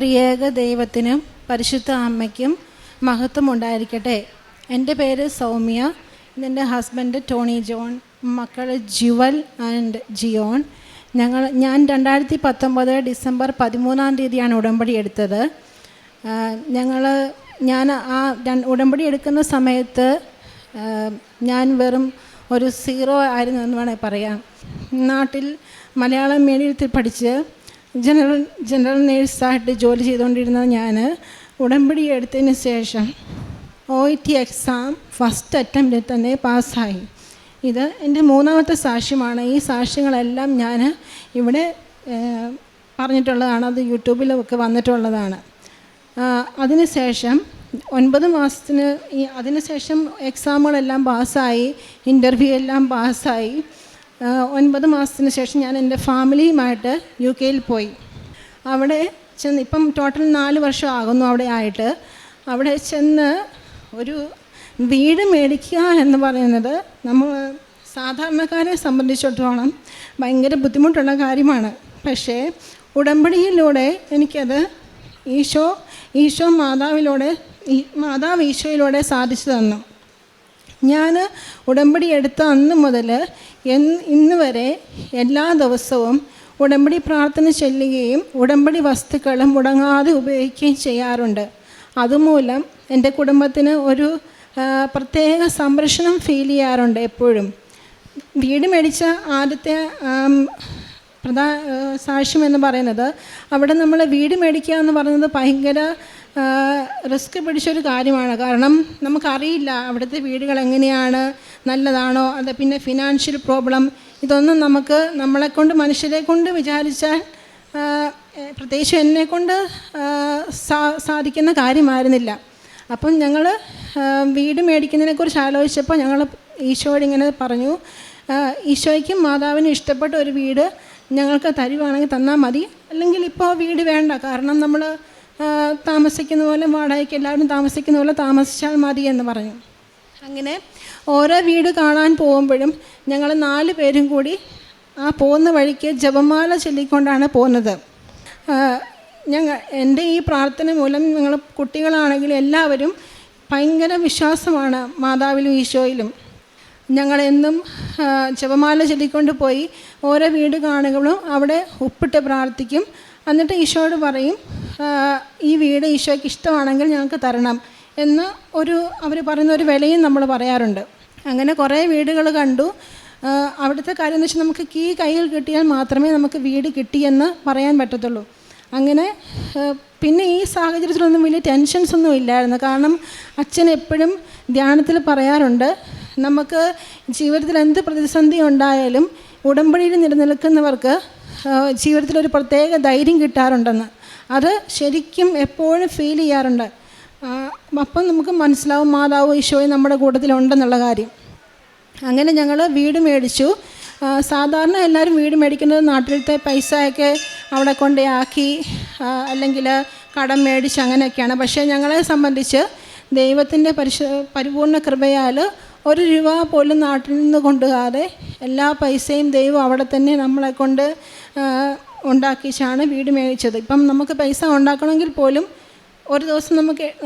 ത്രിയേക ദൈവത്തിനും പരിശുദ്ധ അമ്മയ്ക്കും മഹത്വം ഉണ്ടായിരിക്കട്ടെ. എൻ്റെ പേര് സൗമ്യ, ഇതെൻ്റെ ഹസ്ബൻഡ് ടോണി ജോൺ, മക്കൾ ജുവൽ ആൻഡ് ജിയോൺ. ഞാൻ 2019 ഡിസംബർ 13 ഉടമ്പടി എടുത്തത്. ഞാൻ ആ ഉടമ്പടി എടുക്കുന്ന സമയത്ത് ഞാൻ വെറും ഒരു സീറോ ആയിരുന്നു എന്ന് വേണമെങ്കിൽ പറയാം. നാട്ടിൽ മലയാളം മീഡിയത്തിൽ പഠിച്ച് ജനറൽ നേഴ്സായിട്ട് ജോലി ചെയ്തുകൊണ്ടിരുന്ന ഞാൻ ഉടമ്പടി എടുത്തതിന് ശേഷം OET എക്സാം ഫസ്റ്റ് അറ്റംപ്റ്റിൽ തന്നെ പാസ്സായി. ഇത് എൻ്റെ 3ാമത്തെ സാക്ഷ്യമാണ്. ഈ സാക്ഷ്യങ്ങളെല്ലാം ഞാൻ ഇവിടെ പറഞ്ഞിട്ടുള്ളതാണ്, അത് യൂട്യൂബിലൊക്കെ വന്നിട്ടുള്ളതാണ്. അതിനുശേഷം 9 മാസത്തിന് അതിനുശേഷം എക്സാമുകളെല്ലാം പാസ്സായി, ഇൻ്റർവ്യൂ എല്ലാം പാസ്സായി. 9 മാസത്തിന് ശേഷം ഞാൻ എൻ്റെ ഫാമിലിയുമായിട്ട് UK പോയി. അവിടെ ചെന്ന് ഇപ്പം ടോട്ടൽ 4 വർഷം ആകുന്നു അവിടെ ആയിട്ട്. അവിടെ ചെന്ന് ഒരു വീട് മേടിക്കുക എന്ന് പറയുന്നത് നമ്മൾ സാധാരണക്കാരെ സംബന്ധിച്ചിടത്തോളം ഭയങ്കര ബുദ്ധിമുട്ടുള്ള കാര്യമാണ്. പക്ഷേ ഉടമ്പടിയിലൂടെ എനിക്കത് മാതാവ് ഈശോയിലൂടെ സാധിച്ചു തന്നു. ഞാൻ ഉടമ്പടി എടുത്ത അന്ന് മുതൽ ഇന്ന് വരെ എല്ലാ ദിവസവും ഉടമ്പടി പ്രാർത്ഥന ചൊല്ലുകയും ഉടമ്പടി വസ്തുക്കളും മുടങ്ങാതെ ഉപയോഗിക്കുകയും ചെയ്യാറുണ്ട്. അതുമൂലം എൻ്റെ കുടുംബത്തിന് ഒരു പ്രത്യേക സംരക്ഷണം ഫീൽ ചെയ്യാറുണ്ട് എപ്പോഴും. വീട് മേടിച്ച ആദ്യത്തെ സാക്ഷ്യം എന്ന് പറയുന്നത്, അവിടെ നമ്മൾ വീട് മേടിക്കുക എന്ന് പറയുന്നത് ഭയങ്കര റിസ്ക് പിടിച്ചൊരു കാര്യമാണ്. കാരണം നമുക്കറിയില്ല അവിടുത്തെ വീടുകൾ എങ്ങനെയാണ്, നല്ലതാണോ, അത് പിന്നെ ഫിനാൻഷ്യൽ പ്രോബ്ലം, ഇതൊന്നും നമ്മളെക്കൊണ്ട് മനുഷ്യരെ കൊണ്ട് വിചാരിച്ചാൽ പ്രത്യേകിച്ച് എന്നെക്കൊണ്ട് സാധിക്കുന്ന കാര്യമായിരുന്നില്ല. അപ്പം ഞങ്ങൾ വീട് മേടിക്കുന്നതിനെക്കുറിച്ച് ആലോചിച്ചപ്പോൾ ഞങ്ങൾ ഈശോയോട് ഇങ്ങനെ പറഞ്ഞു, ഈശോയ്ക്കും മാതാവിനും ഇഷ്ടപ്പെട്ട ഒരു വീട് ഞങ്ങൾക്ക് തരുവാണെങ്കിൽ തന്നാൽ മതി, അല്ലെങ്കിൽ ഇപ്പോൾ വീട് വേണ്ട, കാരണം നമ്മൾ താമസിക്കുന്ന പോലെ വാടകയ്ക്ക് എല്ലാവരും താമസിക്കുന്ന പോലെ താമസിച്ചാൽ മതി എന്ന് പറഞ്ഞു. അങ്ങനെ ഓരോ വീട് കാണാൻ പോകുമ്പോഴും ഞങ്ങൾ 4 പേരും കൂടി ആ പോകുന്ന വഴിക്ക് ജപമാല ചൊല്ലിക്കൊണ്ടാണ് പോകുന്നത്. എൻ്റെ ഈ പ്രാർത്ഥന മൂലം ഞങ്ങൾ കുട്ടികളാണെങ്കിൽ എല്ലാവരും ഭയങ്കര വിശ്വാസമാണ് മാതാവിലും ഈശോയിലും. ഞങ്ങളെന്നും ജപമാല ചൊല്ലിക്കൊണ്ട് പോയി ഓരോ വീട് കാണുകളും അവിടെ ഉപ്പിട്ട് പ്രാർത്ഥിക്കും. എന്നിട്ട് ഈശോയോട് പറയും, ഈ വീട് ഈശോയ്ക്ക് ഇഷ്ടമാണെങ്കിൽ ഞങ്ങൾക്ക് തരണം എന്ന് അവർ പറയുന്ന ഒരു വിലയും നമ്മൾ പറയാറുണ്ട്. അങ്ങനെ കുറേ വീടുകൾ കണ്ടു. അവിടുത്തെ കാര്യം എന്ന് വെച്ചാൽ നമുക്ക് കീ കയ്യിൽ കിട്ടിയാൽ മാത്രമേ നമുക്ക് വീട് കിട്ടിയെന്ന് പറയാൻ പറ്റത്തുള്ളൂ. അങ്ങനെ പിന്നെ ഈ സാഹചര്യത്തിലൊന്നും വലിയ ടെൻഷൻസ് ഒന്നും ഇല്ലായിരുന്നു. കാരണം അച്ഛൻ എപ്പോഴും ധ്യാനത്തിൽ പറയാറുണ്ട്, നമുക്ക് ജീവിതത്തിൽ എന്ത് പ്രതിസന്ധി ഉണ്ടായാലും ഉടമ്പടിയിൽ നിലനിൽക്കുന്നവർക്ക് ജീവിതത്തിലൊരു പ്രത്യേക ധൈര്യം കിട്ടാറുണ്ടെന്ന്. അത് ശരിക്കും എപ്പോഴും ഫീൽ ചെയ്യാറുണ്ട്. അപ്പം നമുക്ക് മനസ്സിലാവും മാതാവ് ഈശോയും നമ്മുടെ കൂട്ടത്തിലുണ്ടെന്നുള്ള കാര്യം. അങ്ങനെ ഞങ്ങൾ വീട് മേടിച്ചു. സാധാരണ എല്ലാവരും വീട് മേടിക്കുന്നത് നാട്ടിലത്തെ പൈസയൊക്കെ അവിടെ കൊണ്ടാക്കി അല്ലെങ്കിൽ കടം മേടിച്ച് അങ്ങനെയൊക്കെയാണ്. പക്ഷേ ഞങ്ങളെ സംബന്ധിച്ച് ദൈവത്തിൻ്റെ പരിപൂർണ്ണ കൃപയാൽ 1 രൂപ പോലും നാട്ടിൽ നിന്ന് കൊണ്ടുപോകാതെ എല്ലാ പൈസയും ദൈവം അവിടെ തന്നെ നമ്മളെ കൊണ്ട് ഉണ്ടാക്കിച്ചാണ് വീട് മേടിച്ചത്. ഇപ്പം നമുക്ക് പൈസ ഉണ്ടാക്കണമെങ്കിൽ പോലും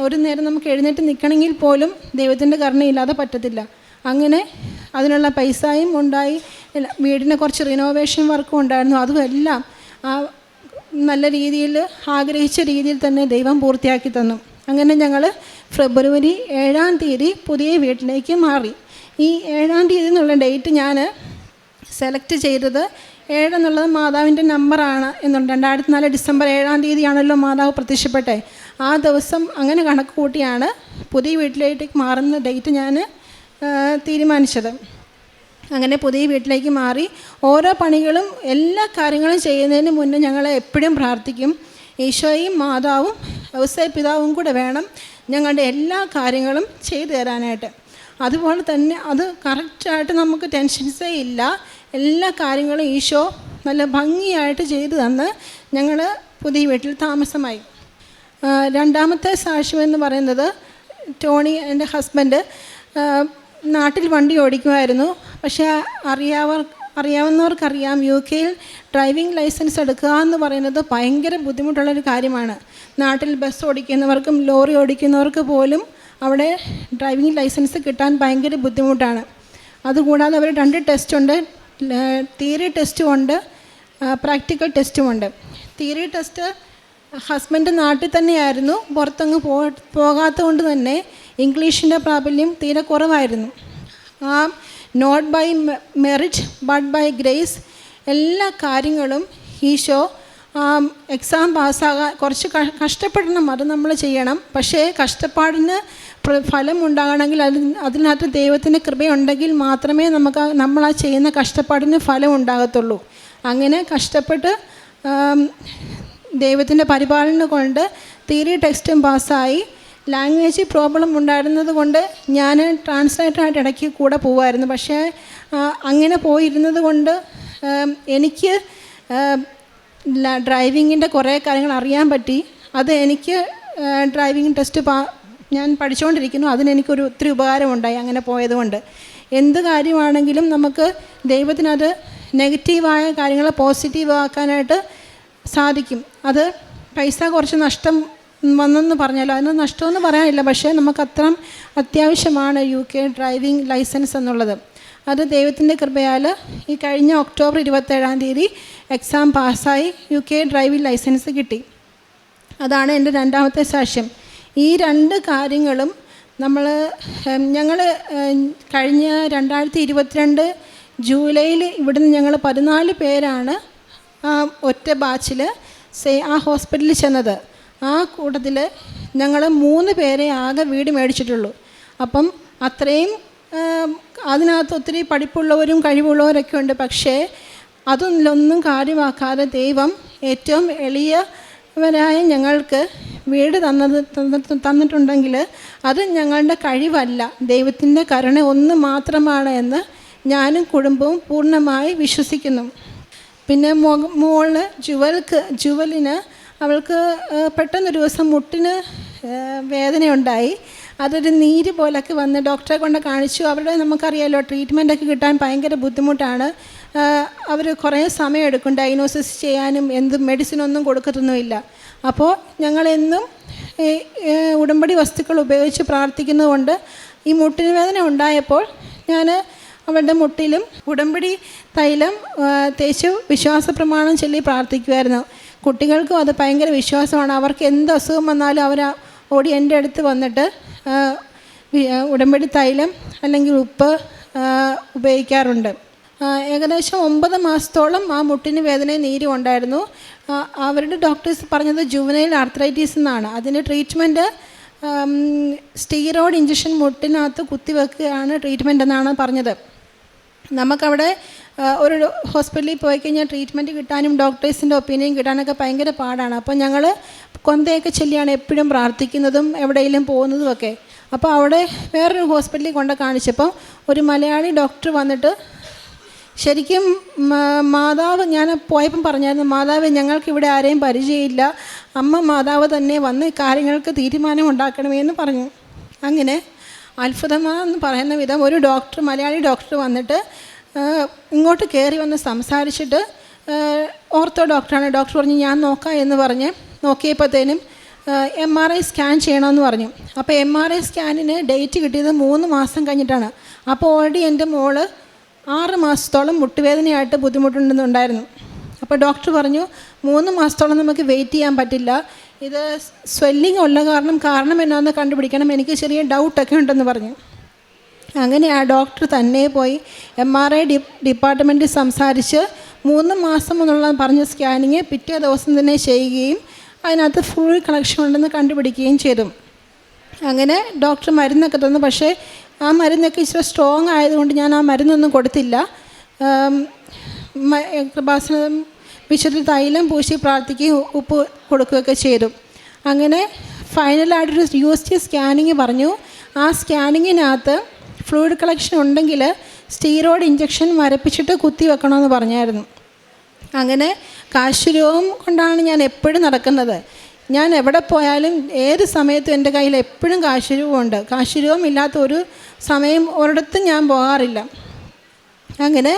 ഒരു നേരം നമുക്ക് എഴുന്നേറ്റ് നിൽക്കണമെങ്കിൽ പോലും ദൈവത്തിൻ്റെ കരുണയില്ലാതെ പറ്റത്തില്ല. അങ്ങനെ അതിനുള്ള പൈസയും ഉണ്ടായി. വീടിന് കുറച്ച് റിനോവേഷൻ വർക്കും ഉണ്ടായിരുന്നു. അതും എല്ലാം നല്ല രീതിയിൽ ആഗ്രഹിച്ച രീതിയിൽ തന്നെ ദൈവം പൂർത്തിയാക്കി തന്നു. അങ്ങനെ ഞങ്ങൾ ഫെബ്രുവരി 7 പുതിയ വീട്ടിലേക്ക് മാറി. ഈ 7 എന്നുള്ള ഡേറ്റ് ഞാൻ സെലക്ട് ചെയ്തത് 7 എന്നുള്ളത് മാതാവിൻ്റെ നമ്പറാണ് എന്നുണ്ട്. 2004 ഡിസംബർ 7 മാതാവ് പ്രത്യക്ഷപ്പെട്ടെ. ആ ദിവസം അങ്ങനെ കണക്ക് കൂട്ടിയാണ് പുതിയ വീട്ടിലേക്ക് മാറുന്ന ഡേറ്റ് ഞാൻ തീരുമാനിച്ചത്. അങ്ങനെ പുതിയ വീട്ടിലേക്ക് മാറി. ഓരോ പണികളും എല്ലാ കാര്യങ്ങളും ചെയ്യുന്നതിന് മുന്നേ ഞങ്ങൾ എപ്പോഴും പ്രാർത്ഥിക്കും, ഈശോയും മാതാവും വ്യവസായ പിതാവും കൂടെ വേണം ഞങ്ങളുടെ എല്ലാ കാര്യങ്ങളും ചെയ്തു തരാനായിട്ട്. അതുപോലെ തന്നെ അത് കറക്റ്റായിട്ട് നമുക്ക് ടെൻഷൻസേ ഇല്ല. എല്ലാ കാര്യങ്ങളും ഈശോ നല്ല ഭംഗിയായിട്ട് ചെയ്തു തന്ന് ഞങ്ങൾ പുതിയ വീട്ടിൽ താമസമായി. 2ാമത്തെ സാക്ഷ്യം എന്ന് പറയുന്നത്, ടോണി എൻ്റെ ഹസ്ബൻഡ് നാട്ടിൽ വണ്ടി ഓടിക്കുമായിരുന്നു. പക്ഷേ അറിയാവുന്നവർക്കറിയാം, UK ഡ്രൈവിംഗ് ലൈസൻസ് എടുക്കുക എന്ന് പറയുന്നത് ഭയങ്കര ബുദ്ധിമുട്ടുള്ളൊരു കാര്യമാണ്. നാട്ടിൽ ബസ് ഓടിക്കുന്നവർക്കും ലോറി ഓടിക്കുന്നവർക്ക് പോലും അവിടെ ഡ്രൈവിംഗ് ലൈസൻസ് കിട്ടാൻ ഭയങ്കര ബുദ്ധിമുട്ടാണ്. അതുകൂടാതെ അവർ 2 ടെസ്റ്റുണ്ട്, തിയറി ടെസ്റ്റും ഉണ്ട്, പ്രാക്ടിക്കൽ ടെസ്റ്റുമുണ്ട്. തിയറി ടെസ്റ്റ് ഹസ്ബൻഡ് നാട്ടിൽ തന്നെയായിരുന്നു, പുറത്തങ്ങ് പോകാത്തത് കൊണ്ട് തന്നെ ഇംഗ്ലീഷിൻ്റെ പ്രാബല്യം തീരെ കുറവായിരുന്നു. Not by merit but by grace എല്ലാ കാര്യങ്ങളും ഈശോ എക്സാം പാസ്സാകാൻ കുറച്ച് കഷ്ടപ്പെടണം, അത് നമ്മൾ ചെയ്യണം. പക്ഷേ കഷ്ടപ്പാടിന് ഫലം ഉണ്ടാകണമെങ്കിൽ അതിനകത്ത് ദൈവത്തിൻ്റെ കൃപയുണ്ടെങ്കിൽ മാത്രമേ നമ്മൾ ആ ചെയ്യുന്ന കഷ്ടപ്പാടിന് ഫലം ഉണ്ടാകത്തുള്ളൂ. അങ്ങനെ കഷ്ടപ്പെട്ട് ദൈവത്തിൻ്റെ പരിപാലനം കൊണ്ട് തിയറി ടെക്സ്റ്റും പാസ്സായി. ലാംഗ്വേജ് പ്രോബ്ലം ഉണ്ടായിരുന്നത് കൊണ്ട് ഞാൻ ട്രാൻസ്ലേറ്ററായിട്ട് ഇടയ്ക്ക് കൂടെ പോകുമായിരുന്നു. പക്ഷേ അങ്ങനെ പോയിരുന്നത് കൊണ്ട് എനിക്ക് ഡ്രൈവിങ്ങിൻ്റെ കുറേ കാര്യങ്ങൾ അറിയാൻ പറ്റി. അത് എനിക്ക് ഡ്രൈവിംഗ് ടെസ്റ്റ് ഞാൻ പഠിച്ചുകൊണ്ടിരിക്കുന്നു, അതിനെനിക്കൊരു ഒത്തിരി ഉപകാരമുണ്ടായി അങ്ങനെ പോയതുകൊണ്ട്. എന്ത് കാര്യമാണെങ്കിലും നമുക്ക് ദൈവത്തിനത് നെഗറ്റീവായ കാര്യങ്ങളെ പോസിറ്റീവ് ആക്കാനായിട്ട് സാധിക്കും. അത് പൈസ കുറച്ച് നഷ്ടം വന്നെന്ന് പറഞ്ഞാൽ അതിന് നഷ്ടമെന്ന് പറയാനില്ല, പക്ഷേ നമുക്കത്ര അത്യാവശ്യമാണ് UK ഡ്രൈവിംഗ് ലൈസൻസ് എന്നുള്ളത്. അത് ദൈവത്തിൻ്റെ കൃപയാൽ ഈ കഴിഞ്ഞ ഒക്ടോബർ 27 എക്സാം പാസ്സായി UK ഡ്രൈവിംഗ് ലൈസൻസ് കിട്ടി. അതാണ് എൻ്റെ രണ്ടാമത്തെ സാക്ഷ്യം. ഈ 2 കാര്യങ്ങളും ഞങ്ങൾ കഴിഞ്ഞ 2022 ജൂലൈയിൽ ഇവിടുന്ന് ഞങ്ങൾ 14 പേരാണ് ഒറ്റ ബാച്ചിൽ ആ ഹോസ്പിറ്റലിൽ ചെന്നത്. ആ കൂട്ടത്തിൽ ഞങ്ങൾ 3 പേരെ ആകെ വീട് മേടിച്ചിട്ടുള്ളൂ. അപ്പം അത്രയും അതിനകത്ത് ഒത്തിരി പഠിപ്പുള്ളവരും കഴിവുള്ളവരൊക്കെ ഉണ്ട്. പക്ഷേ അതൊന്നും കാര്യമാക്കാതെ ദൈവം ഏറ്റവും എളിയവരായ ഞങ്ങൾക്ക് വീട് തന്നിട്ടുണ്ടെങ്കിൽ അത് ഞങ്ങളുടെ കഴിവല്ല, ദൈവത്തിൻ്റെ കരുണ ഒന്ന് മാത്രമാണ് എന്ന് ഞാനും കുടുംബവും പൂർണ്ണമായി വിശ്വസിക്കുന്നു. പിന്നെ മോള് ജുവലിന് അവൾക്ക് പെട്ടെന്നൊരു ദിവസം മുട്ടിന് വേദനയുണ്ടായി. അതൊരു നീര് പോലൊക്കെ വന്ന് ഡോക്ടറെ കൊണ്ട് കാണിച്ചു. അവരുടെ നമുക്കറിയാമല്ലോ ട്രീറ്റ്മെൻറ്റൊക്കെ കിട്ടാൻ ഭയങ്കര ബുദ്ധിമുട്ടാണ്. അവർ കുറേ സമയം എടുക്കും ഡയഗ്നോസിസ് ചെയ്യാനും, മെഡിസിനൊന്നും കൊടുക്കത്തൊന്നുമില്ല. അപ്പോൾ ഞങ്ങളെന്നും ഉടമ്പടി വസ്തുക്കൾ ഉപയോഗിച്ച് പ്രാർത്ഥിക്കുന്നതുകൊണ്ട് ഈ മുട്ടിന് വേദന ഉണ്ടായപ്പോൾ ഞാൻ അവളുടെ മുട്ടിലും ഉടമ്പടി തൈലം തേച്ച് വിശ്വാസ പ്രമാണം ചൊല്ലി പ്രാർത്ഥിക്കുമായിരുന്നു. കുട്ടികൾക്കും അത് ഭയങ്കര വിശ്വാസമാണ്. അവർക്ക് എന്ത് അസുഖം വന്നാലും അവർ ഓടി എൻ്റെ അടുത്ത് വന്നിട്ട് ഉടമ്പടി തൈലം അല്ലെങ്കിൽ ഉപ്പ് ഉപയോഗിക്കാറുണ്ട്. ഏകദേശം 9 മാസത്തോളം ആ മുട്ടിന് വേദനയും നീരും ഉണ്ടായിരുന്നു. അവരുടെ ഡോക്ടേഴ്സ് പറഞ്ഞത് ജുവനൈൽ ആർത്രൈറ്റീസ് എന്നാണ്. അതിൻ്റെ ട്രീറ്റ്മെൻറ്റ് സ്റ്റീറോയിഡ് ഇഞ്ചക്ഷൻ മുട്ടിനകത്ത് കുത്തിവെക്കുകയാണ് ട്രീറ്റ്മെൻറ്റ് എന്നാണ് പറഞ്ഞത്. നമുക്കവിടെ ഒരു ഹോസ്പിറ്റലിൽ പോയി കഴിഞ്ഞാൽ ട്രീറ്റ്മെൻറ്റ് കിട്ടാനും ഡോക്ടേഴ്സിൻ്റെ ഒപ്പീനിയൻ കിട്ടാനൊക്കെ ഭയങ്കര പാടാണ്. അപ്പോൾ ഞങ്ങൾ കൊന്തയൊക്കെ ചൊല്ലിയാണ് എപ്പോഴും പ്രാർത്ഥിക്കുന്നതും എവിടെയെങ്കിലും പോകുന്നതുമൊക്കെ. അപ്പോൾ അവിടെ വേറൊരു ഹോസ്പിറ്റലിൽ കൊണ്ട് കാണിച്ചപ്പോൾ ഒരു മലയാളി ഡോക്ടർ വന്നിട്ട് ശരിക്കും മാതാവ്, ഞാൻ പോയപ്പം പറഞ്ഞായിരുന്നു, മാതാവ് ഞങ്ങൾക്കിവിടെ ആരെയും പരിചയമില്ല, അമ്മ മാതാവ് തന്നെ വന്ന് കാര്യങ്ങൾക്ക് തീരുമാനം ഉണ്ടാക്കണമെന്ന് പറഞ്ഞു. അങ്ങനെ അത്ഭുതമാണെന്ന് പറയുന്ന വിധം ഒരു ഡോക്ടർ, മലയാളി ഡോക്ടർ വന്നിട്ട് ഇങ്ങോട്ട് കയറി വന്ന് സംസാരിച്ചിട്ട്, ഓർത്തോ ഡോക്ടറാണ്, ഡോക്ടർ പറഞ്ഞു ഞാൻ നോക്കാം എന്ന് പറഞ്ഞ് നോക്കിയപ്പോഴത്തേനും MRI സ്കാൻ ചെയ്യണമെന്ന് പറഞ്ഞു. അപ്പോൾ MRI സ്കാനിന് ഡേറ്റ് കിട്ടിയത് 3 മാസം കഴിഞ്ഞിട്ടാണ്. അപ്പോൾ ഓൾറെഡി എൻ്റെ മോള് 6 മാസത്തോളം മുട്ടുവേദനയായിട്ട് ബുദ്ധിമുട്ടുണ്ടെന്നുണ്ടായിരുന്നു. അപ്പോൾ ഡോക്ടർ പറഞ്ഞു 3 മാസത്തോളം നമുക്ക് വെയിറ്റ് ചെയ്യാൻ പറ്റില്ല, ഇത് സ്വെല്ലിങ് ഉള്ള കാരണം എന്നാന്ന് കണ്ടുപിടിക്കണം, എനിക്ക് ചെറിയ ഡൗട്ടൊക്കെ ഉണ്ടെന്ന് പറഞ്ഞു. അങ്ങനെ ആ ഡോക്ടർ തന്നെ പോയി MRI ഡിപ്പാർട്ട്മെൻറ്റിൽ സംസാരിച്ച് 3 മാസം എന്നുള്ള പറഞ്ഞ സ്കാനിങ് പിറ്റേ ദിവസം തന്നെ ചെയ്യുകയും അതിനകത്ത് ഫ്ലൂയിഡ് കളക്ഷൻ ഉണ്ടെന്ന് കണ്ടുപിടിക്കുകയും ചെയ്തു. അങ്ങനെ ഡോക്ടർ മരുന്നൊക്കെ തന്നു. പക്ഷേ ആ മരുന്നൊക്കെ ഇച്ചിരി സ്ട്രോങ് ആയതുകൊണ്ട് ഞാൻ ആ മരുന്നൊന്നും കൊടുത്തില്ല. കൃപാസനം വിശുദ്ധ തൈലം പൂശി പ്രാർത്ഥിക്കുകയും ഉപ്പ് കൊടുക്കുകയൊക്കെ ചെയ്തു. അങ്ങനെ ഫൈനലായിട്ടൊരു USG സ്കാനിങ് പറഞ്ഞു. ആ സ്കാനിങ്ങിനകത്ത് ഫ്ലൂയിഡ് കളക്ഷൻ ഉണ്ടെങ്കിൽ സ്റ്റീറോയിഡ് ഇഞ്ചക്ഷൻ മരപ്പിച്ചിട്ട് കുത്തി വെക്കണമെന്ന് പറഞ്ഞായിരുന്നു. അങ്ങനെ കാശുരൂപം കൊണ്ടാണ് ഞാൻ എപ്പോഴും നടക്കുന്നത്. ഞാൻ എവിടെ പോയാലും ഏത് സമയത്തും എൻ്റെ കയ്യിൽ എപ്പോഴും കാശുരൂപമുണ്ട്. കാശുരൂപം ഇല്ലാത്ത ഒരു സമയം ഒരിടത്തും ഞാൻ പോകാറില്ല. അങ്ങനെ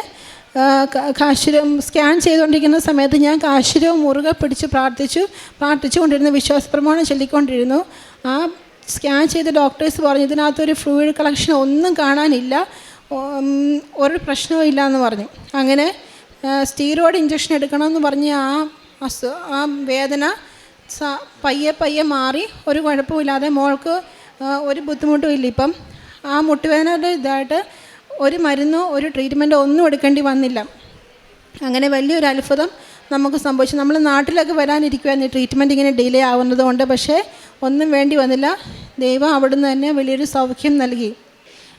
കാശുരം സ്കാൻ ചെയ്തുകൊണ്ടിരിക്കുന്ന സമയത്ത് ഞാൻ കാശുരവും മുറുകെ പിടിച്ച് പ്രാർത്ഥിച്ചുകൊണ്ടിരുന്നു, വിശ്വാസപ്രമാണം ചൊല്ലിക്കൊണ്ടിരുന്നു. ആ സ്കാൻ ചെയ്ത ഡോക്ടേഴ്സ് പറഞ്ഞു ഇതിനകത്തൊരു ഫ്ലൂയിഡ് കളക്ഷൻ ഒന്നും കാണാനില്ല, ഒരു പ്രശ്നവും ഇല്ല എന്ന് പറഞ്ഞു. അങ്ങനെ സ്റ്റീറോയിഡ് ഇഞ്ചക്ഷൻ എടുക്കണമെന്ന് പറഞ്ഞ് ആ വേദന പയ്യെ മാറി, ഒരു കുഴപ്പമില്ലാതെ മോൾക്ക് ഒരു ബുദ്ധിമുട്ടും ഇല്ല. ഇപ്പം ആ മുട്ടുവേദനയുടെ ഇതായിട്ട് ഒരു മരുന്നോ ഒരു ട്രീറ്റ്മെൻറ്റോ ഒന്നും എടുക്കേണ്ടി വന്നില്ല. അങ്ങനെ വലിയൊരു അത്ഭുതം നമുക്ക് സംഭവിച്ചു. നമ്മൾ നാട്ടിലൊക്കെ വരാനിരിക്കുമായിരുന്നു ട്രീറ്റ്മെൻറ്റ് ഇങ്ങനെ ഡിലേ ആവുന്നത് കൊണ്ട്, പക്ഷേ ഒന്നും വേണ്ടി വന്നില്ല. ദൈവം അവിടുന്ന് തന്നെ വലിയൊരു സൗഖ്യം നൽകി.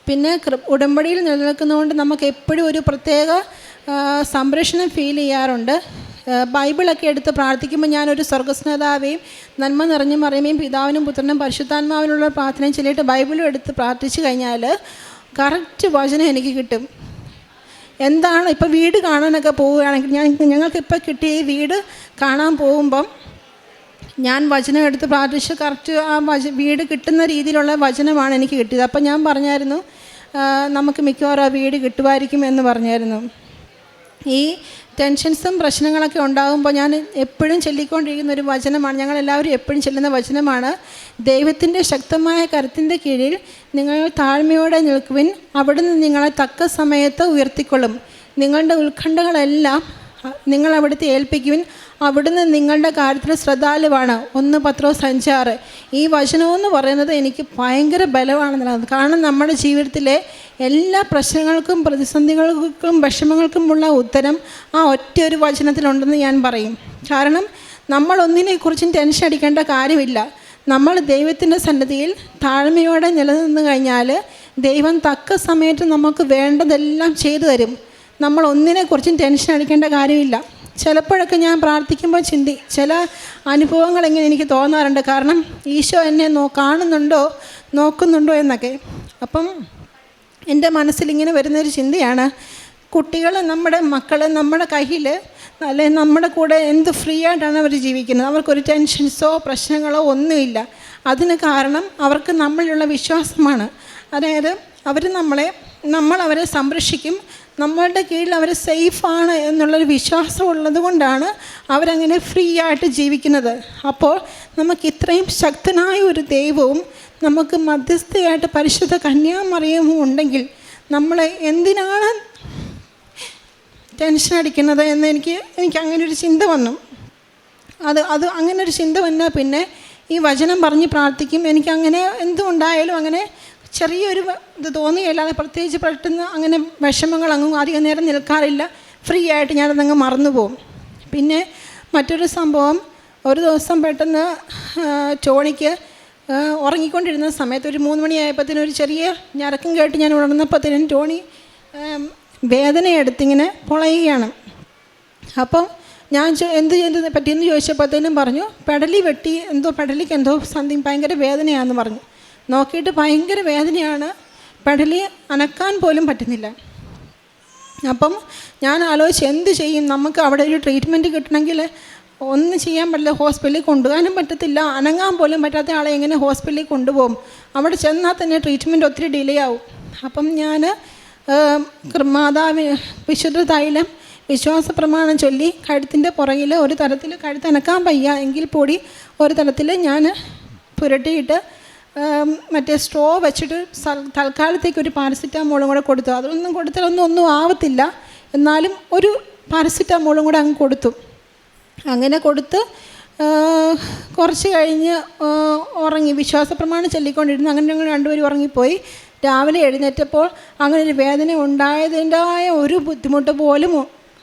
പിന്നെ ഉടമ്പടിയിൽ നിലനിൽക്കുന്നതുകൊണ്ട് നമുക്ക് എപ്പോഴും ഒരു പ്രത്യേക സംരക്ഷണം ഫീൽ ചെയ്യാറുണ്ട്. ബൈബിളൊക്കെ എടുത്ത് പ്രാർത്ഥിക്കുമ്പോൾ ഞാനൊരു സ്വർഗസ്നാതാവേയും നന്മ നിറഞ്ഞ മറിയമേയും പിതാവിനും പുത്രനും പരിശുദ്ധാത്മാവിനുള്ള പ്രാർത്ഥനയും ചൊല്ലിയിട്ട് ബൈബിളും എടുത്ത് പ്രാർത്ഥിച്ചു കഴിഞ്ഞാൽ കറക്റ്റ് വചനം എനിക്ക് കിട്ടും. എന്താണ് ഇപ്പോൾ വീട് കാണാനൊക്കെ പോവുകയാണെങ്കിൽ ഞങ്ങൾക്കിപ്പോൾ കിട്ടിയ ഈ വീട് കാണാൻ പോകുമ്പം ഞാൻ വചനം എടുത്ത് പ്രാർത്ഥിച്ച് കറക്റ്റ് ആ വീട് കിട്ടുന്ന രീതിയിലുള്ള വചനമാണ് എനിക്ക് കിട്ടിയത്. അപ്പം ഞാൻ പറഞ്ഞായിരുന്നു നമുക്ക് മിക്കവാറും ആ വീട് കിട്ടുമായിരിക്കും എന്ന് പറഞ്ഞായിരുന്നു. ഈ ടെൻഷൻസും പ്രശ്നങ്ങളൊക്കെ ഉണ്ടാകുമ്പോൾ ഞാൻ എപ്പോഴും ചൊല്ലിക്കൊണ്ടിരിക്കുന്ന ഒരു വചനമാണ്, ഞങ്ങളെല്ലാവരും എപ്പോഴും ചൊല്ലുന്ന വചനമാണ്, ദൈവത്തിൻ്റെ ശക്തമായ കരത്തിൻ്റെ കീഴിൽ നിങ്ങൾ താഴ്മയോടെ നിൽക്കുവിൻ, അവിടുന്ന് നിങ്ങളെ തക്ക സമയത്ത് ഉയർത്തിക്കൊള്ളും. നിങ്ങളുടെ ഉത്കണ്ഠകളെല്ലാം നിങ്ങൾ അവിടുത്തെ ഏൽപ്പിക്കുവിൻ, അവിടുന്ന് നിങ്ങളുടെ കാര്യത്തിൽ ശ്രദ്ധാലുവാണ്. 1 പത്രോസ് 5:6. ഈ വചനമെന്ന് പറയുന്നത് എനിക്ക് ഭയങ്കര ബലമാണെന്നുള്ളത്. കാരണം നമ്മുടെ ജീവിതത്തിലെ എല്ലാ പ്രശ്നങ്ങൾക്കും പ്രതിസന്ധികൾക്കും വിഷമങ്ങൾക്കുമുള്ള ഉത്തരം ആ ഒറ്റ ഒരു വചനത്തിലുണ്ടെന്ന് ഞാൻ പറയും. കാരണം നമ്മളൊന്നിനെക്കുറിച്ചും ടെൻഷൻ അടിക്കേണ്ട കാര്യമില്ല. നമ്മൾ ദൈവത്തിൻ്റെ സന്നിധിയിൽ താഴ്മയോടെ നിലനിന്ന് കഴിഞ്ഞാൽ ദൈവം തക്ക സമയത്ത് നമുക്ക് വേണ്ടതെല്ലാം ചെയ്തു തരും. നമ്മൾ ഒന്നിനെക്കുറിച്ചും ടെൻഷൻ അടിക്കേണ്ട കാര്യമില്ല. ചിലപ്പോഴൊക്കെ ഞാൻ പ്രാർത്ഥിക്കുമ്പോൾ ചില അനുഭവങ്ങൾ ഇങ്ങനെ എനിക്ക് തോന്നാറുണ്ട്. കാരണം ഈശോ എന്നെ കാണുന്നുണ്ടോ നോക്കുന്നുണ്ടോ എന്നൊക്കെ. അപ്പം എൻ്റെ മനസ്സിലിങ്ങനെ വരുന്നൊരു ചിന്തയാണ്, കുട്ടികൾ നമ്മുടെ മക്കൾ നമ്മുടെ കയ്യിൽ അല്ലെങ്കിൽ നമ്മുടെ കൂടെ എന്ത് ഫ്രീ ആയിട്ടാണ് അവർ ജീവിക്കുന്നത്. അവർക്കൊരു ടെൻഷൻസോ പ്രശ്നങ്ങളോ ഒന്നുമില്ല. അതിന് കാരണം അവർക്ക് നമ്മളിലുള്ള വിശ്വാസമാണ്. അതായത് നമ്മൾ അവരെ സംരക്ഷിക്കും, നമ്മളുടെ കീഴിൽ അവർ സേഫാണ് എന്നുള്ളൊരു വിശ്വാസം ഉള്ളത് കൊണ്ടാണ് അവരങ്ങനെ ഫ്രീ ആയിട്ട് ജീവിക്കുന്നത്. അപ്പോൾ നമുക്ക് ഇത്രയും ശക്തനായ ഒരു ദൈവവും നമുക്ക് മധ്യസ്ഥയായിട്ട് പരിശുദ്ധ കന്യാമറിയവും ഉണ്ടെങ്കിൽ നമ്മൾ എന്തിനാണ് ടെൻഷൻ അടിക്കുന്നത് എന്ന് എനിക്ക് അങ്ങനെ ഒരു ചിന്ത വന്നു. അത് അങ്ങനെ ഒരു ചിന്ത വന്നാൽ പിന്നെ ഈ വചനം പറഞ്ഞ് പ്രാർത്ഥിക്കും. എനിക്കങ്ങനെ എന്തുണ്ടായാലും അങ്ങനെ ചെറിയൊരു ഇത് തോന്നിയല്ലാതെ പ്രത്യേകിച്ച് പെട്ടെന്ന് അങ്ങനെ വിഷമങ്ങളങ്ങും അധികം നേരം നിൽക്കാറില്ല. ഫ്രീ ആയിട്ട് ഞാനതങ്ങ് മറന്നു പോകും. പിന്നെ മറ്റൊരു സംഭവം, ഒരു ദിവസം പെട്ടെന്ന് ടോണിക്ക് ഉറങ്ങിക്കൊണ്ടിരുന്ന സമയത്ത് ഒരു 3 മണിയായപ്പോഴത്തേനും ഒരു ചെറിയ ഞരക്കം കേട്ട് ഞാൻ ഉണർന്നപ്പോഴത്തേനും ടോണി വേദനയെടുത്തിങ്ങനെ പൊളയുകയാണ്. അപ്പം ഞാൻ എന്ത് പറ്റിയെന്ന് ചോദിച്ചപ്പോഴത്തേനും പറഞ്ഞു പെടലിക്ക് എന്തോ സംതിങ് ഭയങ്കര വേദനയാണെന്ന് പറഞ്ഞു. നോക്കിയിട്ട് ഭയങ്കര വേദനയാണ്, പെടലി അനക്കാൻ പോലും പറ്റുന്നില്ല. അപ്പം ഞാൻ ആലോചിച്ച് എന്ത് ചെയ്യും, നമുക്ക് അവിടെ ഒരു ട്രീറ്റ്മെൻറ്റ് കിട്ടണമെങ്കിൽ ഒന്നും ചെയ്യാൻ പറ്റില്ല, ഹോസ്പിറ്റലിൽ കൊണ്ടുപോകാനും പറ്റത്തില്ല, അനങ്ങാൻ പോലും പറ്റാത്ത ആളെ എങ്ങനെ ഹോസ്പിറ്റലിൽ കൊണ്ടുപോകും, അവിടെ ചെന്നാൽ തന്നെ ട്രീറ്റ്മെൻറ്റ് ഒത്തിരി ഡിലേ ആവും. അപ്പം ഞാൻ മാതാവിന് വിശുദ്ധ തൈലം വിശ്വാസ പ്രമാണം ചൊല്ലി കഴുത്തിൻ്റെ പുറകിൽ ഒരു തരത്തിൽ കഴുത്തനക്കാൻ വയ്യ എങ്കിൽ കൂടി ഒരു തരത്തിൽ ഞാൻ പുരട്ടിയിട്ട് മറ്റേ സ്ട്രോ വെച്ചിട്ട് തൽക്കാലത്തേക്ക് ഒരു പാരസിറ്റാമോളും കൂടെ കൊടുത്തു. അതൊന്നും കൊടുത്താലൊന്നും ആവത്തില്ല, എന്നാലും ഒരു പാരസിറ്റാമോളും കൂടെ അങ്ങ് കൊടുത്തു. അങ്ങനെ കൊടുത്ത് കുറച്ച് കഴിഞ്ഞ് ഉറങ്ങി, വിശ്വാസപ്രമാണം ചൊല്ലിക്കൊണ്ടിരുന്നു. അങ്ങനെ ഞങ്ങൾ രണ്ടുപേരും ഉറങ്ങിപ്പോയി. രാവിലെ എഴുന്നേറ്റപ്പോൾ അങ്ങനെ ഒരു വേദന ഉണ്ടായതിൻ്റെതായ ഒരു ബുദ്ധിമുട്ട് പോലും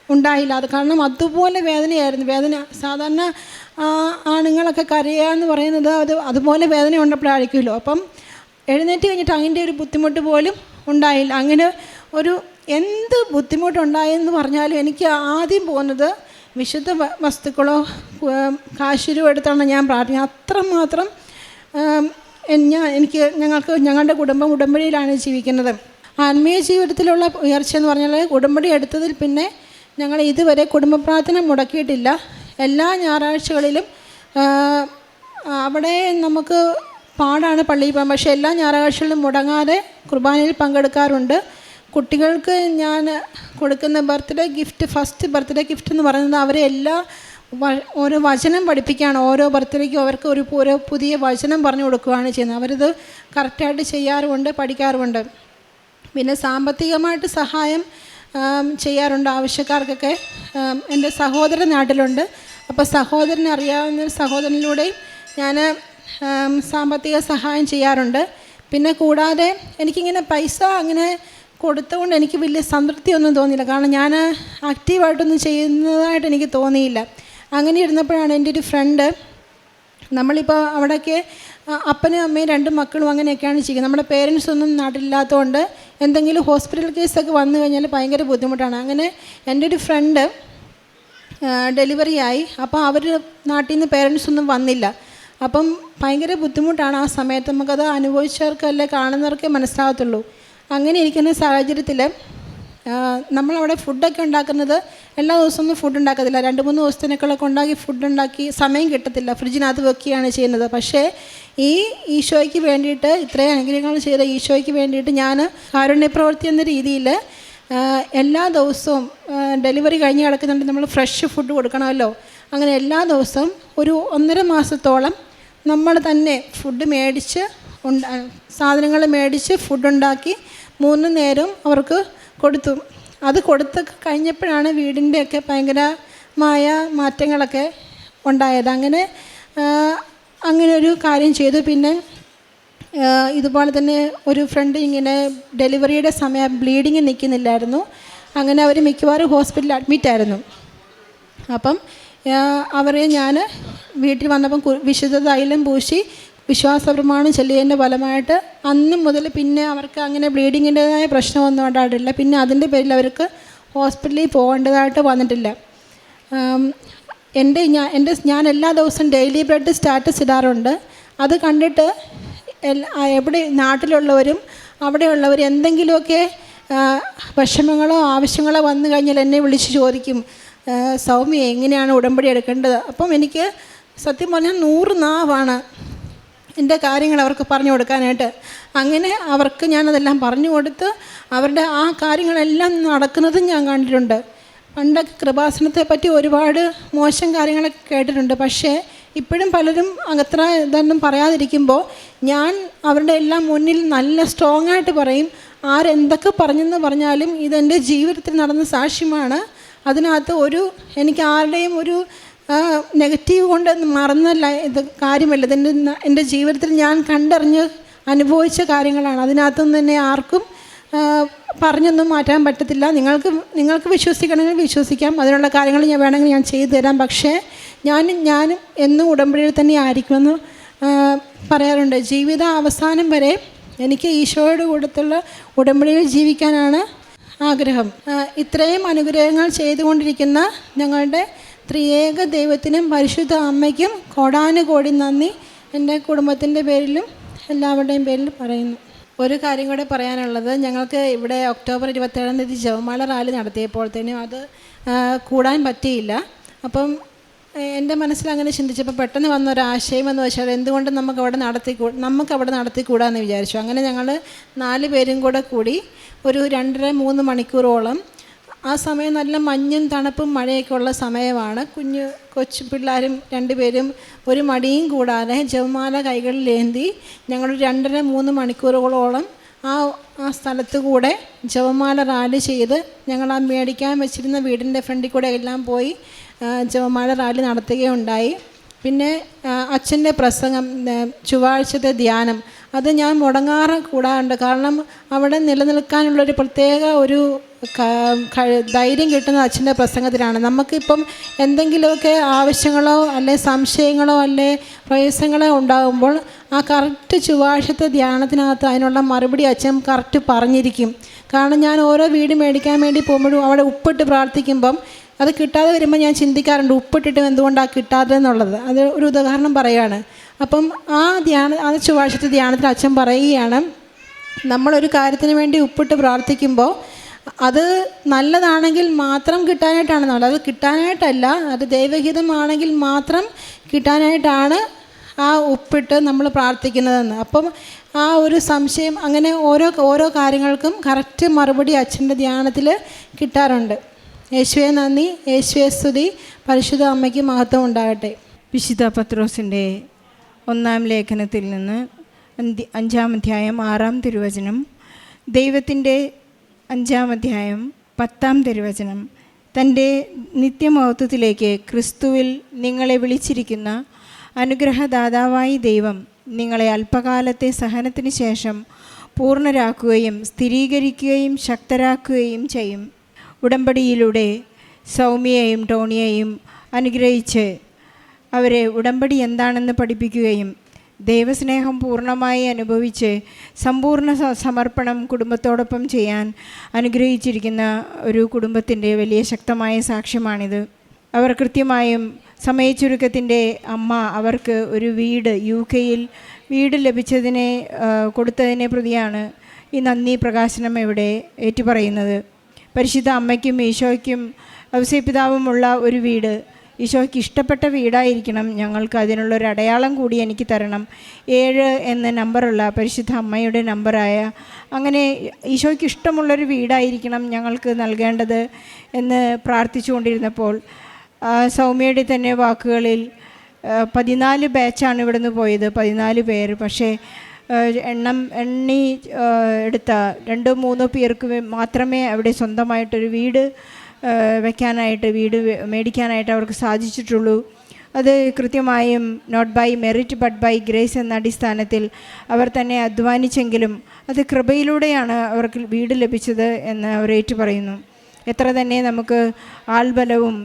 ഉണ്ടായില്ല. അത് കാരണം അതുപോലെ വേദനയായിരുന്നു. വേദന സാധാരണ ആണുങ്ങളൊക്കെ കരയാന്ന് പറയുന്നത് അതുപോലെ വേദന ഉണ്ടപ്പോഴായിരിക്കുമല്ലോ. അപ്പം എഴുന്നേറ്റ് കഴിഞ്ഞിട്ട് അതിൻ്റെ ഒരു ബുദ്ധിമുട്ട് പോലും ഉണ്ടായില്ല. അങ്ങനെ ഒരു എന്ത് ബുദ്ധിമുട്ടുണ്ടായെന്ന് പറഞ്ഞാലും എനിക്ക് ആദ്യം പോകുന്നത് വിശുദ്ധ വസ്തുക്കളോ കാശുരോ എടുത്താണ് ഞാൻ പ്രാർത്ഥിക്കുന്നത്. അത്രമാത്രം ഞങ്ങളുടെ കുടുംബം ഉടമ്പടിയിലാണ് ജീവിക്കുന്നത്. ആത്മീയ ജീവിതത്തിലുള്ള ഉയർച്ച എന്ന് പറഞ്ഞാൽ ഉടമ്പടി എടുത്തതിൽ പിന്നെ ഞങ്ങൾ ഇതുവരെ കുടുംബ പ്രാർത്ഥന മുടക്കിയിട്ടില്ല. എല്ലാ ഞായറാഴ്ചകളിലും അവിടെ നമുക്ക് പാടാണ് പള്ളിയിൽ പോകാൻ, പക്ഷേ എല്ലാ ഞായറാഴ്ചകളിലും മുടങ്ങാതെ കുർബാനയിൽ പങ്കെടുക്കാറുണ്ട്. കുട്ടികൾക്ക് ഞാൻ കൊടുക്കുന്ന ഫസ്റ്റ് ബർത്ത്ഡേ ഗിഫ്റ്റ് എന്ന് പറയുന്നത് അവരെ ഓരോ വചനം പഠിപ്പിക്കുകയാണ്. ഓരോ ബർത്ത്ഡേക്കും അവർക്ക് ഓരോ പുതിയ വചനം പറഞ്ഞു കൊടുക്കുകയാണ് ചെയ്യുന്നത്. അവരിത് കറക്റ്റായിട്ട് ചെയ്യാറുമുണ്ട്, പഠിക്കാറുമുണ്ട്. പിന്നെ സാമ്പത്തികമായിട്ട് സഹായം ചെയ്യാറുണ്ട് ആവശ്യക്കാർക്കൊക്കെ. എൻ്റെ സഹോദരൻ നാട്ടിലുണ്ട്. അപ്പോൾ സഹോദരനെ അറിയാവുന്ന സഹോദരനിലൂടെയും ഞാൻ സാമ്പത്തിക സഹായം ചെയ്യാറുണ്ട്. പിന്നെ കൂടാതെ എനിക്കിങ്ങനെ പൈസ അങ്ങനെ കൊടുത്തുകൊണ്ട് എനിക്ക് വലിയ സംതൃപ്തിയൊന്നും തോന്നിയില്ല. കാരണം ഞാൻ ആക്റ്റീവായിട്ടൊന്നും ചെയ്യുന്നതായിട്ട് എനിക്ക് തോന്നിയില്ല. അങ്ങനെ ഇരുന്നപ്പോഴാണ് എൻ്റെ ഒരു ഫ്രണ്ട്, നമ്മളിപ്പോൾ അവിടെയൊക്കെ അപ്പനും അമ്മയും 2 മക്കളും അങ്ങനെയൊക്കെയാണ് ചെയ്യുന്നത്. നമ്മുടെ പേരൻസൊന്നും നാട്ടിലില്ലാത്തതുകൊണ്ട് എന്തെങ്കിലും ഹോസ്പിറ്റൽ കേസൊക്കെ വന്നു കഴിഞ്ഞാൽ ഭയങ്കര ബുദ്ധിമുട്ടാണ്. അങ്ങനെ എൻ്റെ ഒരു ഫ്രണ്ട് ഡെലിവറി ആയി. അപ്പോൾ അവർ നാട്ടിൽ നിന്ന് പേരൻസൊന്നും വന്നില്ല. അപ്പം ഭയങ്കര ബുദ്ധിമുട്ടാണ് ആ സമയത്ത്. നമുക്കത് അനുഭവിച്ചവർക്കല്ലേ കാണുന്നവർക്കേ മനസ്സിലാകത്തുള്ളൂ. അങ്ങനെ ഇരിക്കുന്ന സാഹചര്യത്തിൽ നമ്മളവിടെ ഫുഡൊക്കെ ഉണ്ടാക്കുന്നത് എല്ലാ ദിവസമൊന്നും ഫുഡ് ഉണ്ടാക്കത്തില്ല. 2-3 ദിവസത്തിനൊക്കെ ഫുഡ് ഉണ്ടാക്കി സമയം കിട്ടത്തില്ല. ഫ്രിഡ്ജിനകത്ത് വെക്കുകയാണ് ചെയ്യുന്നത്. പക്ഷേ ഈ ഈശോയ്ക്ക് വേണ്ടിയിട്ട്, ഇത്രയും അനുഗ്രഹങ്ങൾ ചെയ്ത ഈശോയ്ക്ക് വേണ്ടിയിട്ട് ഞാൻ കാരുണ്യപ്രവൃത്തി എന്ന രീതിയിൽ എല്ലാ ദിവസവും ഡെലിവറി കഴിഞ്ഞ് കിടക്കുന്നുണ്ട്, നമ്മൾ ഫ്രഷ് ഫുഡ് കൊടുക്കണമല്ലോ. അങ്ങനെ എല്ലാ ദിവസവും ഒരു 1.5 മാസത്തോളം നമ്മൾ തന്നെ ഫുഡ് മേടിച്ച് സാധനങ്ങൾ മേടിച്ച് ഫുഡുണ്ടാക്കി 3 നേരം അവർക്ക് കൊടുത്തു. അത് കൊടുത്തൊക്കെ കഴിഞ്ഞപ്പോഴാണ് വീടിൻ്റെയൊക്കെ ഭയങ്കരമായ മാറ്റങ്ങളൊക്കെ ഉണ്ടായത്. അങ്ങനെ ഒരു കാര്യം ചെയ്തു. പിന്നെ ഇതുപോലെ തന്നെ ഒരു ഫ്രണ്ട് ഇങ്ങനെ ഡെലിവറിയുടെ സമയം ബ്ലീഡിങ് നിൽക്കുന്നില്ലായിരുന്നു. അങ്ങനെ അവർ മിക്കവാറും ഹോസ്പിറ്റലിൽ അഡ്മിറ്റായിരുന്നു. അപ്പം അവരെ ഞാൻ വീട്ടിൽ വന്നപ്പം വിശുദ്ധ തൈലം പൂശി വിശ്വാസപ്രമാണം ചൊല്ലിയതിൻ്റെ ഫലമായിട്ട് അന്ന് മുതൽ പിന്നെ അവർക്ക് അങ്ങനെ ബ്ലീഡിങ്ങിൻ്റെതായ പ്രശ്നമൊന്നും ഉണ്ടായിട്ടില്ല. പിന്നെ അതിൻ്റെ പേരിൽ അവർക്ക് ഹോസ്പിറ്റലിൽ പോകേണ്ടതായിട്ട് വന്നിട്ടില്ല. ഞാൻ എല്ലാ ദിവസവും ഡെയിലി ബ്രെഡ് സ്റ്റാറ്റസ് ഇടാറുണ്ട്. അത് കണ്ടിട്ട് എവിടെ നാട്ടിലുള്ളവരും അവിടെയുള്ളവർ എന്തെങ്കിലുമൊക്കെ വിഷമങ്ങളോ ആവശ്യങ്ങളോ വന്നു കഴിഞ്ഞാൽ എന്നെ വിളിച്ച് ചോദിക്കും, സൗമ്യ എങ്ങനെയാണ് ഉടമ്പടി എടുക്കേണ്ടത്. അപ്പം എനിക്ക് സത്യം പറഞ്ഞാൽ 100 നാവാണ് എൻ്റെ കാര്യങ്ങൾ അവർക്ക് പറഞ്ഞു കൊടുക്കാനായിട്ട്. അങ്ങനെ അവർക്ക് ഞാനതെല്ലാം പറഞ്ഞു കൊടുത്ത് അവരുടെ ആ കാര്യങ്ങളെല്ലാം നടക്കുന്നതും ഞാൻ കണ്ടിട്ടുണ്ട്. പണ്ടൊക്കെ കൃപാസനത്തെ പറ്റി ഒരുപാട് മോശം കാര്യങ്ങളൊക്കെ കേട്ടിട്ടുണ്ട്. പക്ഷേ ഇപ്പോഴും പലരും അത്ര ഇതൊന്നും പറയാതിരിക്കുമ്പോൾ ഞാൻ അവരുടെ എല്ലാം മുന്നിൽ നല്ല സ്ട്രോങ് ആയിട്ട് പറയും. ആരെന്തൊക്കെ പറഞ്ഞെന്ന് പറഞ്ഞാലും ഇതെൻ്റെ ജീവിതത്തിൽ നടന്ന സാക്ഷ്യമാണ്. അതിനകത്ത് എനിക്ക് ആരുടെയും ഒരു നെഗറ്റീവ് കൊണ്ട് മറന്നല്ല ഇത് കാര്യമല്ല. എൻ്റെ ജീവിതത്തിൽ ഞാൻ കണ്ടറിഞ്ഞ് അനുഭവിച്ച കാര്യങ്ങളാണ്. അതിനകത്തൊന്നും തന്നെ ആർക്കും പറഞ്ഞൊന്നും മാറ്റാൻ പറ്റത്തില്ല. നിങ്ങൾക്ക് വിശ്വസിക്കണമെങ്കിൽ വിശ്വസിക്കാം. അതിനുള്ള കാര്യങ്ങൾ വേണമെങ്കിൽ ഞാൻ ചെയ്തു തരാം. പക്ഷേ ഞാനും എന്നും ഉടമ്പടിയിൽ തന്നെ ആയിരിക്കുമെന്ന് പറയാറുണ്ട്. ജീവിത അവസാനം വരെ എനിക്ക് ഈശോയുടെ കൂടത്തുള്ള ഉടമ്പടിയിൽ ജീവിക്കാനാണ് ആഗ്രഹം. ഇത്രയും അനുഗ്രഹങ്ങൾ ചെയ്തുകൊണ്ടിരിക്കുന്ന ഞങ്ങളുടെ ത്രിയേക ദൈവത്തിനും പരിശുദ്ധ അമ്മയ്ക്കും കോടാനുകോടി നന്ദി എൻ്റെ കുടുംബത്തിൻ്റെ പേരിലും എല്ലാവരുടെയും പേരിൽ പറയുന്നു. ഒരു കാര്യം കൂടെ പറയാനുള്ളത്, ഞങ്ങൾക്ക് ഇവിടെ ഒക്ടോബർ 27-ാം തീയതി ജപമാല റാലി നടത്തിയപ്പോഴത്തേനും അത് കൂടാൻ പറ്റിയില്ല. അപ്പം എൻ്റെ മനസ്സിൽ അങ്ങനെ ചിന്തിച്ചപ്പോൾ പെട്ടെന്ന് വന്നൊരാശയം എന്ന് വെച്ചാൽ എന്തുകൊണ്ട് നമുക്കവിടെ നടത്തിക്കൂടാന്ന് വിചാരിച്ചു. അങ്ങനെ ഞങ്ങൾ 4 പേരും കൂടി ഒരു 2.5-3 മണിക്കൂറോളം, ആ സമയം നല്ല മഞ്ഞും തണുപ്പും മഴയൊക്കെ ഉള്ള സമയമാണ്. കൊച്ചു പിള്ളേരും 2 പേരും ഒരു മടിയും കൂടാതെ ജപമാല കൈകളിലേന്തി ഞങ്ങൾ 2.5-3 മണിക്കൂറുകളോളം ആ സ്ഥലത്ത് കൂടെ ജപമാല റാലി ചെയ്ത് ഞങ്ങൾ ആ മേടിക്കാൻ വെച്ചിരുന്ന വീടിൻ്റെ ഫ്രണ്ടിൽ കൂടെ എല്ലാം പോയി ജപമാല റാലി നടത്തുകയുണ്ടായി. പിന്നെ അച്ഛൻ്റെ പ്രസംഗം, ചൊവ്വാഴ്ചത്തെ ധ്യാനം, അത് ഞാൻ മുടങ്ങാറ് കൂടാറുണ്ട്. കാരണം അവിടെ നിലനിൽക്കാനുള്ളൊരു പ്രത്യേക ഒരു ധൈര്യം കിട്ടുന്ന അച്ഛൻ്റെ പ്രസംഗത്തിലാണ്. നമുക്കിപ്പം എന്തെങ്കിലുമൊക്കെ ആവശ്യങ്ങളോ അല്ലെ സംശയങ്ങളോ അല്ലെ പ്രയാസങ്ങളോ ഉണ്ടാകുമ്പോൾ ആ കറക്റ്റ് ചൊവ്വാഴ്ചത്തെ ധ്യാനത്തിനകത്ത് അതിനുള്ള മറുപടി അച്ഛൻ കറക്റ്റ് പറഞ്ഞിരിക്കും. കാരണം ഞാൻ ഓരോ വീട് മേടിക്കാൻ വേണ്ടി പോകുമ്പോഴും അവിടെ ഉപ്പിട്ട് പ്രാർത്ഥിക്കുമ്പം അത് കിട്ടാതെ വരുമ്പോൾ ഞാൻ ചിന്തിക്കാറുണ്ട്, ഉപ്പിട്ടിട്ട് എന്തുകൊണ്ടാണ് കിട്ടാതെ എന്നുള്ളത്. അത് ഒരു ഉദാഹരണം പറയുകയാണ്. അപ്പം ആ ചൊവ്വാഴ്ചത്തെ ധ്യാനത്തിൽ അച്ഛൻ പറയുകയാണ്, നമ്മളൊരു കാര്യത്തിന് വേണ്ടി ഉപ്പിട്ട് പ്രാർത്ഥിക്കുമ്പോൾ അത് നല്ലതാണെങ്കിൽ മാത്രം കിട്ടാനായിട്ടാണ് നല്ലത്. അത് കിട്ടാനായിട്ടല്ല, അത് ദൈവഹിതമാണെങ്കിൽ മാത്രം കിട്ടാനായിട്ടാണ് ആ ഉപ്പിട്ട് നമ്മൾ പ്രാർത്ഥിക്കുന്നതെന്ന്. അപ്പം ആ ഒരു സംശയം, അങ്ങനെ ഓരോ കാര്യങ്ങൾക്കും കറക്റ്റ് മറുപടി അച്ഛൻ്റെ ധ്യാനത്തിൽ കിട്ടാറുണ്ട്. യേശുവേ നന്ദി, യേശുവേ സ്തുതി, പരിശുദ്ധ അമ്മയ്ക്ക് മഹത്വം ഉണ്ടാകട്ടെ. വിശുദ്ധ പത്രോസിൻ്റെ 1-ാം ലേഖനത്തിൽ നിന്ന് 5-ാം അധ്യായം 6-ാം തിരുവചനം, ദൈവത്തിൻ്റെ 5-ാം അധ്യായം 10-ാം തിരുവചനം, തൻ്റെ നിത്യമഹത്വത്തിലേക്ക് ക്രിസ്തുവിൽ നിങ്ങളെ വിളിച്ചിരിക്കുന്ന അനുഗ്രഹദാതാവായി ദൈവം നിങ്ങളെ അല്പകാലത്തെ സഹനത്തിന് ശേഷം പൂർണ്ണരാക്കുകയും സ്ഥിരീകരിക്കുകയും ശക്തരാക്കുകയും ചെയ്യും. ഉടമ്പടിയിലൂടെ സൗമ്യയെയും ടോണിയെയും അനുഗ്രഹിച്ച് അവരെ ഉടമ്പടി എന്താണെന്ന് പഠിപ്പിക്കുകയും ദൈവസ്നേഹം പൂർണ്ണമായി അനുഭവിച്ച് സമ്പൂർണ്ണ സമർപ്പണം കുടുംബത്തോടൊപ്പം ചെയ്യാൻ അനുഗ്രഹിച്ചിരിക്കുന്ന ഒരു കുടുംബത്തിൻ്റെ വലിയ ശക്തമായ സാക്ഷ്യമാണിത്. അവർ കൃത്യമായും സമയച്ചുരുക്കത്തിൻ്റെ അമ്മ അവർക്ക് ഒരു വീട് UK-യിൽ വീട് ലഭിച്ചതിനെ കൊടുത്തതിനെ പ്രതിയാണ് ഈ നന്ദി പ്രകാശനം ഇവിടെ ഏറ്റുപറയുന്നത്. പരിശുദ്ധ അമ്മയ്ക്കും ഈശോയ്ക്കും ഔസേപ്പിതാവുമുള്ള ഒരു വീട്, ഈശോയ്ക്ക് ഇഷ്ടപ്പെട്ട വീടായിരിക്കണം, ഞങ്ങൾക്ക് അതിനുള്ളൊരു അടയാളം കൂടി എനിക്ക് തരണം. 7 എന്ന നമ്പറുള്ള പരിശുദ്ധ അമ്മയുടെ നമ്പറായ അങ്ങനെ ഈശോയ്ക്ക് ഇഷ്ടമുള്ളൊരു വീടായിരിക്കണം ഞങ്ങൾക്ക് നൽകേണ്ടത് എന്ന് പ്രാർത്ഥിച്ചു കൊണ്ടിരുന്നപ്പോൾ സൗമ്യയുടെ തന്നെ വാക്കുകളിൽ 14 ബാച്ചാണ് ഇവിടുന്ന് പോയത്, 14 പേർ. പക്ഷേ എണ്ണി എടുത്ത 2-3 പേർക്ക് മാത്രമേ അവിടെ സ്വന്തമായിട്ടൊരു വീട് വയ്ക്കാനായിട്ട്, വീട് മേടിക്കാനായിട്ട് അവർക്ക് സാധിച്ചിട്ടുള്ളൂ. അത് കൃത്യമായും not by merit but by grace എന്ന അടിസ്ഥാനത്തിൽ അവർ തന്നെ അധ്വാനിച്ചെങ്കിലും അത് കൃപയിലൂടെയാണ് അവർക്ക് വീട് ലഭിച്ചത് എന്ന് അവർ ഏറ്റുപറയുന്നു. എത്ര തന്നെ നമുക്ക് ആൾബലവും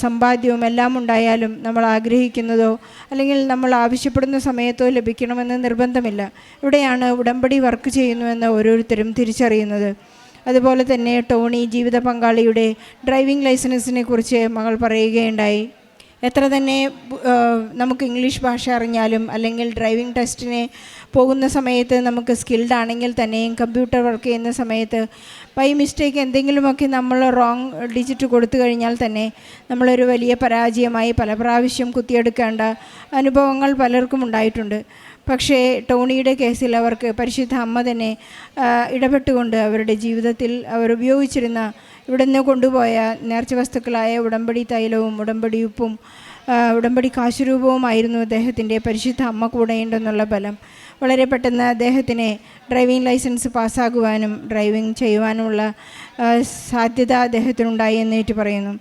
സമ്പാദ്യവും എല്ലാം ഉണ്ടായാലും നമ്മൾ ആഗ്രഹിക്കുന്നതോ അല്ലെങ്കിൽ നമ്മൾ ആവശ്യപ്പെടുന്ന സമയത്തോ ലഭിക്കണമെന്ന് നിർബന്ധമില്ല. ഇവിടെയാണ് ഉടമ്പടി വർക്ക് ചെയ്യുന്നുവെന്ന് ഓരോരുത്തരും തിരിച്ചറിയുന്നത്. അതുപോലെ തന്നെ ടോണി ജീവിത പങ്കാളിയുടെ ഡ്രൈവിംഗ് ലൈസൻസിനെ കുറിച്ച് മകൾ പറയുകയുണ്ടായി. എത്ര തന്നെ നമുക്ക് ഇംഗ്ലീഷ് ഭാഷ അറിഞ്ഞാലും അല്ലെങ്കിൽ ഡ്രൈവിംഗ് ടെസ്റ്റിന് പോകുന്ന സമയത്ത് നമുക്ക് സ്കിൽഡ് ആണെങ്കിൽ തന്നെയും കമ്പ്യൂട്ടർ വർക്ക് ചെയ്യുന്ന സമയത്ത് ബൈ മിസ്റ്റേക്ക് എന്തെങ്കിലുമൊക്കെ നമ്മൾ റോങ് ഡിജിറ്റ് കൊടുത്തു കഴിഞ്ഞാൽ തന്നെ നമ്മളൊരു വലിയ പരാജയമായി പല പ്രാവശ്യം കുത്തിയെടുക്കേണ്ട അനുഭവങ്ങൾ പലർക്കും ഉണ്ടായിട്ടുണ്ട്. പക്ഷേ ടോണിയുടെ കേസിൽ അവർക്ക് പരിശുദ്ധ അമ്മ തന്നെ ഇടപെട്ടുകൊണ്ട് അവരുടെ ജീവിതത്തിൽ അവർ ഉപയോഗിച്ചിരുന്ന ഇവിടെ നിന്ന് കൊണ്ടുപോയ നേർച്ച വസ്തുക്കളായ ഉടമ്പടി തൈലവും ഉടമ്പടി ഉപ്പും ഉടമ്പടി കാശുരൂപവുമായിരുന്നു അദ്ദേഹത്തിൻ്റെ പരിശുദ്ധ അമ്മ കൂടെയുണ്ടെന്നുള്ള ബലം. വളരെ പെട്ടെന്ന് അദ്ദേഹത്തിന് ഡ്രൈവിംഗ് ലൈസൻസ് പാസ്സാകുവാനും ഡ്രൈവിംഗ് ചെയ്യുവാനുമുള്ള സാധ്യത അദ്ദേഹത്തിനുണ്ടായി എന്നേറ്റ് പറയുന്നു.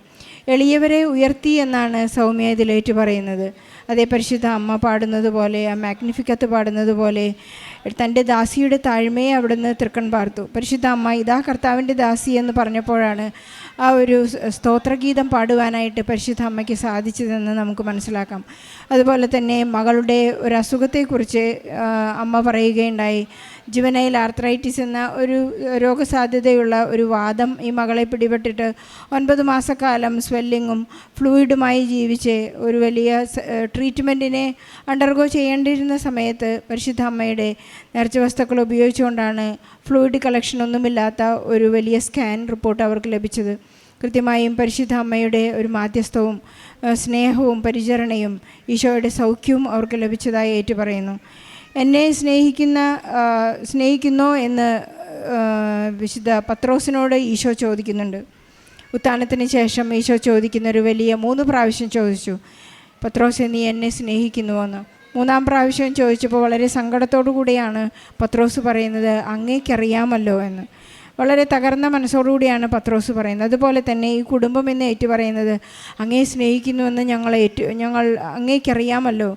എളിയവരെ ഉയർത്തി എന്നാണ് സൗമ്യ ഇതിലേറ്റ് പറയുന്നത്. അതേ പരിശുദ്ധ അമ്മ പാടുന്നത് പോലെ, ആ മാഗ്നിഫിക്കത്ത് പാടുന്നത് പോലെ തൻ്റെ ദാസിയുടെ താഴ്മയെ അവിടുന്ന് തൃക്കൺ പാർത്തു. പരിശുദ്ധ അമ്മ ഇതാ കർത്താവിൻ്റെ ദാസി എന്ന് പറഞ്ഞപ്പോഴാണ് ആ ഒരു സ്തോത്രഗീതം പാടുവാനായിട്ട് പരിശുദ്ധ അമ്മയ്ക്ക് സാധിച്ചതെന്ന് നമുക്ക് മനസ്സിലാക്കാം. അതുപോലെ തന്നെ മകളുടെ ഒരു അസുഖത്തെക്കുറിച്ച് അമ്മ പറയുകയുണ്ടായി. ജുവനൈൽ ആർത്രൈറ്റിസ് എന്ന ഒരു രോഗസാധ്യതയുള്ള ഒരു വാദം ഈ മകളെ പിടിപെട്ടിട്ട് 9 മാസക്കാലം സ്വെല്ലിങ്ങും ഫ്ലൂയിഡുമായി ജീവിച്ച് ഒരു വലിയ ട്രീറ്റ്മെൻറ്റിനെ അണ്ടർഗോ ചെയ്യേണ്ടിയിരുന്ന സമയത്ത് പരിശുദ്ധ അമ്മയുടെ നേർച്ച വസ്തുക്കൾ ഉപയോഗിച്ചുകൊണ്ടാണ് ഫ്ലൂയിഡ് കളക്ഷനൊന്നുമില്ലാത്ത ഒരു വലിയ സ്കാൻ റിപ്പോർട്ട് അവർക്ക് ലഭിച്ചത്. കൃത്യമായും പരിശുദ്ധ അമ്മയുടെ ഒരു മാധ്യസ്ഥവും സ്നേഹവും പരിചരണയും ഈശോയുടെ സൗഖ്യവും അവർക്ക് ലഭിച്ചതായി ഏറ്റുപറയുന്നു. എന്നെ സ്നേഹിക്കുന്നോ എന്ന് വിശുദ്ധ പത്രോസിനോട് ഈശോ ചോദിക്കുന്നുണ്ട്. ഉത്ഥാനത്തിന് ശേഷം ഈശോ ചോദിക്കുന്നൊരു വലിയ 3 പ്രാവശ്യം ചോദിച്ചു, പത്രോസെ നീ എന്നെ സ്നേഹിക്കുന്നുവെന്ന്. 3-ാം പ്രാവശ്യം ചോദിച്ചപ്പോൾ വളരെ സങ്കടത്തോടു കൂടിയാണ് പത്രോസ് പറയുന്നത്, അങ്ങേക്കറിയാമല്ലോ എന്ന്. വളരെ തകർന്ന മനസ്സോടുകൂടിയാണ് പത്രോസ് പറയുന്നത്. അതുപോലെ തന്നെ ഈ കുടുംബം എന്ന് ഏറ്റുപറയുന്നത്, അങ്ങേ സ്നേഹിക്കുന്നുവെന്ന് ഞങ്ങൾ അങ്ങേക്കറിയാമല്ലോ.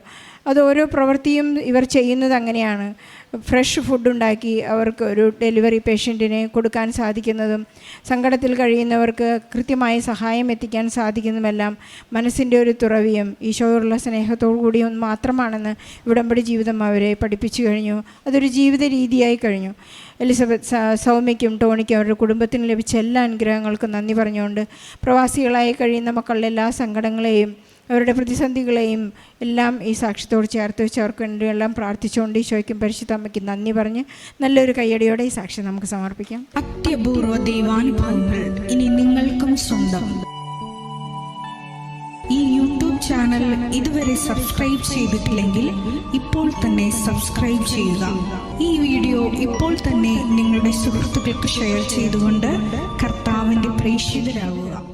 അത് ഓരോ പ്രവൃത്തിയും ഇവർ ചെയ്യുന്നത് അങ്ങനെയാണ്. ഫ്രഷ് ഫുഡ് ഉണ്ടാക്കി അവർക്ക് ഒരു ഡെലിവറി പേഷ്യൻറ്റിനെ കൊടുക്കാൻ സാധിക്കുന്നതും സങ്കടത്തിൽ കഴിയുന്നവർക്ക് കൃത്യമായി സഹായം എത്തിക്കാൻ സാധിക്കുന്നതുമെല്ലാം മനസ്സിൻ്റെ ഒരു തുറവിയും ഈശോയോടുള്ള സ്നേഹത്തോടു കൂടിയും മാത്രമാണെന്ന് ഉടമ്പടി ജീവിതം അവരെ പഠിപ്പിച്ചു കഴിഞ്ഞു. അതൊരു ജീവിത രീതിയായി കഴിഞ്ഞു. എലിസബത്ത് സൗമ്യയ്ക്കും ടോണിക്കും അവരുടെ കുടുംബത്തിന് ലഭിച്ച എല്ലാ അനുഗ്രഹങ്ങൾക്കും നന്ദി പറഞ്ഞുകൊണ്ട് പ്രവാസികളായി കഴിയുന്ന മക്കളുടെ എല്ലാ സങ്കടങ്ങളെയും അവരുടെ പ്രതിസന്ധികളെയും എല്ലാം ഈ സാക്ഷ്യത്തോട് ചേർത്ത് വെച്ച് അവർക്ക് വേണ്ടി എല്ലാം പ്രാർത്ഥിച്ചുകൊണ്ട് ഈശോയ്ക്കും പരിശുദ്ധ അമ്മയ്ക്കും നന്ദി പറഞ്ഞ് നല്ലൊരു കയ്യടിയോടെ ഈ സാക്ഷ്യം നമുക്ക് സമർപ്പിക്കാം. അത്യപൂർവ ദൈവാനുഭവങ്ങൾ ഇനി നിങ്ങൾക്കും സ്വന്തം. ഈ യൂട്യൂബ് ചാനൽ ഇതുവരെ സബ്സ്ക്രൈബ് ചെയ്തിട്ടില്ലെങ്കിൽ ഇപ്പോൾ തന്നെ സബ്സ്ക്രൈബ് ചെയ്യുക. ഈ വീഡിയോ ഇപ്പോൾ തന്നെ നിങ്ങളുടെ സുഹൃത്തുക്കൾക്ക് ഷെയർ ചെയ്തുകൊണ്ട് കർത്താവിൻ്റെ പ്രേക്ഷിതരാകുക.